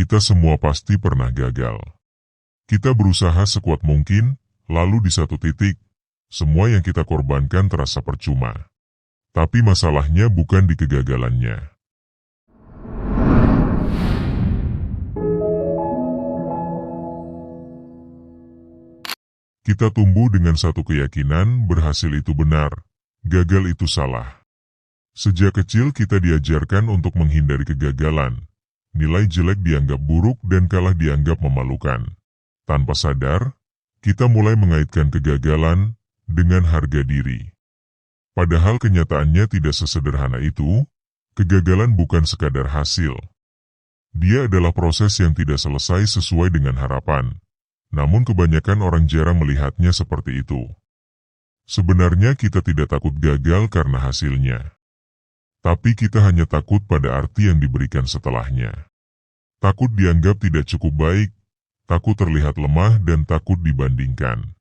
kita semua pasti pernah gagal. Kita berusaha sekuat mungkin, lalu di satu titik, semua yang kita korbankan terasa percuma. Tapi masalahnya bukan di kegagalannya. Kita tumbuh dengan satu keyakinan, berhasil itu benar, gagal itu salah. Sejak kecil kita diajarkan untuk menghindari kegagalan. Nilai jelek dianggap buruk dan kalah dianggap memalukan. Tanpa sadar, kita mulai mengaitkan kegagalan dengan harga diri. Padahal kenyataannya tidak sesederhana itu, kegagalan bukan sekadar hasil. Dia adalah proses yang tidak selesai sesuai dengan harapan. Namun kebanyakan orang jarang melihatnya seperti itu. Sebenarnya kita tidak takut gagal karena hasilnya. Tapi kita hanya takut pada arti yang diberikan setelahnya. Takut dianggap tidak cukup baik, takut terlihat lemah dan takut dibandingkan.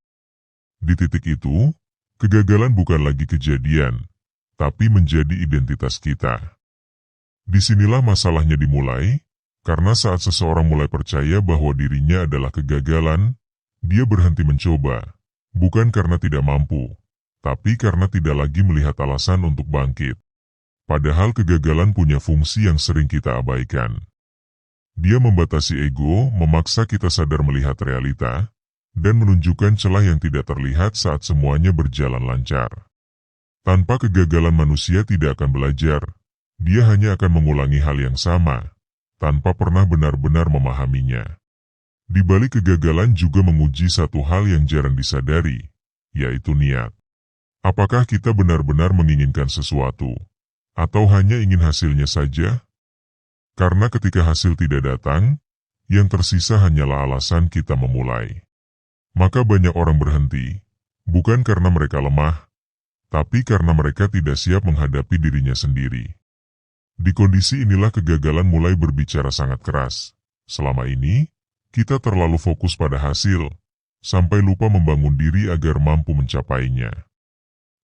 Di titik itu, kegagalan bukan lagi kejadian, tapi menjadi identitas kita. Disinilah masalahnya dimulai. Karena saat seseorang mulai percaya bahwa dirinya adalah kegagalan, dia berhenti mencoba, bukan karena tidak mampu, tapi karena tidak lagi melihat alasan untuk bangkit. Padahal kegagalan punya fungsi yang sering kita abaikan. Dia membatasi ego, memaksa kita sadar melihat realita, dan menunjukkan celah yang tidak terlihat saat semuanya berjalan lancar. Tanpa kegagalan manusia tidak akan belajar, dia hanya akan mengulangi hal yang sama, tanpa pernah benar-benar memahaminya. Di balik kegagalan juga menguji satu hal yang jarang disadari, yaitu niat. Apakah kita benar-benar menginginkan sesuatu, atau hanya ingin hasilnya saja? Karena ketika hasil tidak datang, yang tersisa hanyalah alasan kita memulai. Maka banyak orang berhenti, bukan karena mereka lemah, tapi karena mereka tidak siap menghadapi dirinya sendiri. Di kondisi inilah kegagalan mulai berbicara sangat keras. Selama ini, kita terlalu fokus pada hasil, sampai lupa membangun diri agar mampu mencapainya.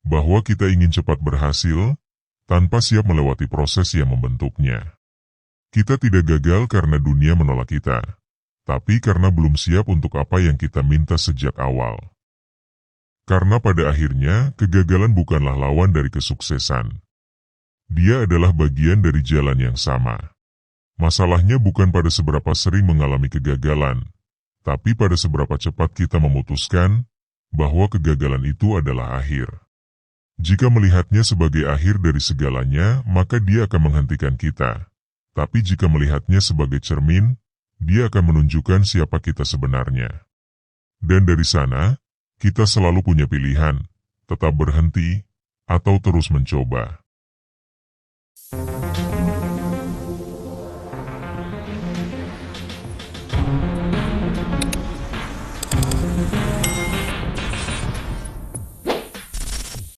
Bahwa kita ingin cepat berhasil, tanpa siap melewati proses yang membentuknya. Kita tidak gagal karena dunia menolak kita, tapi karena belum siap untuk apa yang kita minta sejak awal. Karena pada akhirnya, kegagalan bukanlah lawan dari kesuksesan. Dia adalah bagian dari jalan yang sama. Masalahnya bukan pada seberapa sering mengalami kegagalan, tapi pada seberapa cepat kita memutuskan bahwa kegagalan itu adalah akhir. Jika melihatnya sebagai akhir dari segalanya, maka dia akan menghentikan kita. Tapi jika melihatnya sebagai cermin, dia akan menunjukkan siapa kita sebenarnya. Dan dari sana, kita selalu punya pilihan, tetap berhenti, atau terus mencoba.